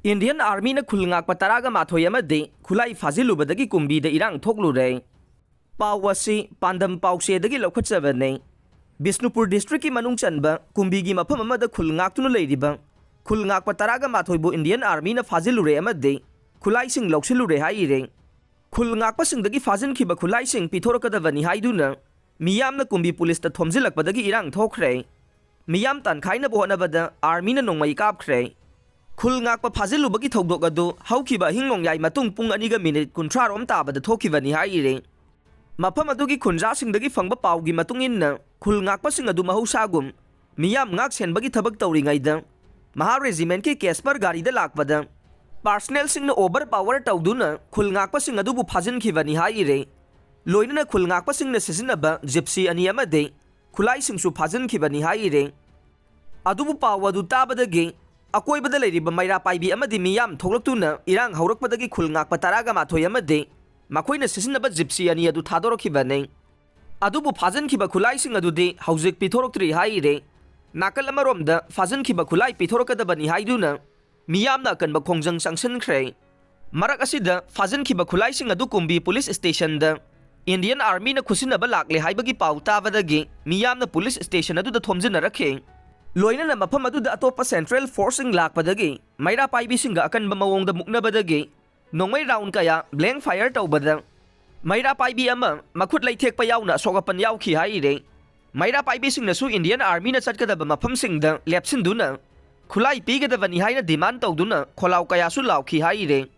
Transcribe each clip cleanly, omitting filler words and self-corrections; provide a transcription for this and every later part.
Indian Army na Khul Ngakpa taraga mathoi amadi Khulai Fajillubadagi Kumbida Erang Thoklure. Pawasi Pandam Pause dagi Lokhatsavane. Bisnupur district ki manung chanba Kumbigi mafam amada Khul Ngaktunu leiriba. Khul Ngakpa taraga mathoibu Indian Army na Fajillure amadi Khulai sing Loksilure haire. Khul Ngakpa sing dagi Fajin kiba Khulai sing Pithorakadavani haiduna. Miyam na Kumbi police ta thomjilakpadagi Erang Thoklure. Miyam tan khaina bohonabada Army na nongmai kapkhre. Khul Ngakpa Fajillubagi thogdok adu haukiba hinglong yai matung pung aniga minute kunthra rom tabada thokibani haire. Mafam adugi khunja singdagi fangba paugi matung inna Khul Ngakpa sing adu mahusagum miyam ngak senbagi thabak tawringaida maha regiment ki kesper gari da lakpada personnel sing na over power tawduna Khul Ngakpa sing adu bu phajin khibani haire. Loina na Khul Ngakpa sing na sisinaba gypsy ani amade Khulai sing su phajin khibani haire. Adu bu pawadu tabadagi Akoi badalai riba maira paibi amadi miyam thoklaktuna Erang haurakpadagi Khul Ngakpa taraga mathoi amade makoina sisinaba gypsy ani adu thadorokibane. Adubu phajin khiba Khulai sing adudi haujik pithoraktri haire. Nakal amaromda phajin khiba Khulai pithorakadabani haiduna miyamna kanba khongjang sangsankhre. Marak asida phajin khiba Khulai sing adu Kumbi police station da Indian Army na khusinaba lakle haibagi pau tabadagi miyamna police station adu da thomjinarakhe. Loina na mafam adu da atopa central forcing lakpadagi maira paibi singa akanba mawongda muknabadagi nongmai round kaya blank fire tawbada maira paibi ama Khutlai thekpa yauna sogapan yauki haire. Maira paibi singna su Indian Army na chatkadaba mafam singda lepsinduna Khulai pigadabani haina demand tawduna kholau kaya su lauki haire.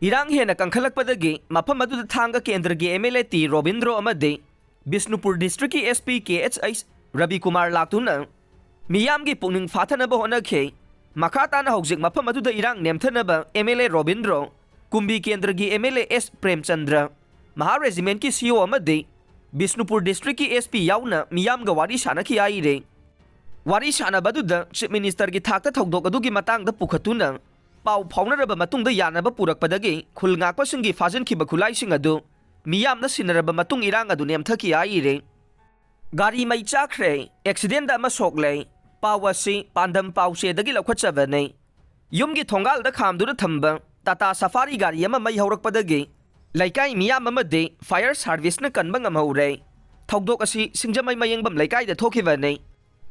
Erang hena kangkhalakpadagi mafam adu da thanga kendragi MLA T Robindro amade Bisnupur district ki SP KHS Ravi Kumar laktuna Miyamgi pungning fathanaba honakhe makhatana haujik mafam adu da Erang nemthanaba MLA Robindro Kumbi Kendragi MLA S Premchandra Maha Regiment ki CEO amade Bisnupur district ki SP yauna miyamga wari sanaki aire. Wari sanabaduda Chief Minister ki thakta thogdok adugi matangda pukhatuna pau phaunaraba matungda yanaba purakpadagi Khul Ngakpa singi phajin khiba Khulai sing adu miyamna sinaraba matung Erang adu nemthaki aire. Gari mai chakre accident da ama soklei pawasi Pandam Pause dagi lokhatsavane. Yumgi thongal da khamduna thamba Tata Safari gari ama mai haurakpadagi Laikai miyam amade fire service na kanba ngamhaure. Thogdok asi singjamai mayengbam laikai da thokibane.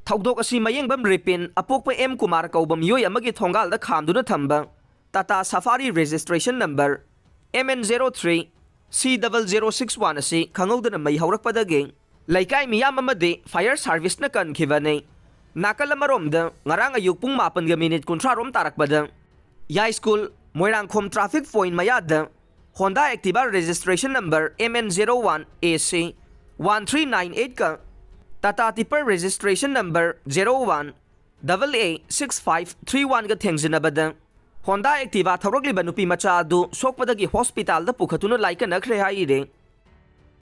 Thogdok asi mayengbam ripin apokpa M Kumar kaubam yoy amagi thongal da khamduna thamba Tata Safari registration number MN03 C0061 asi khangawdana mai haurakpadagi Laikai miyam amade fire service na kankhibane. Nakal amaromda ngarang ayuk pung 8 minute kunthra rom tarakbada Yai School Moirangkhom traffic point mayada Honda Activa registration number MN01 AC 1398 ka Tata Tipper registration number 01 AA 6531 ka thengzinabada Honda Activa thawrakliba nupi macha adu sokpadagi hospital da pukhatuna laika nakhre haire.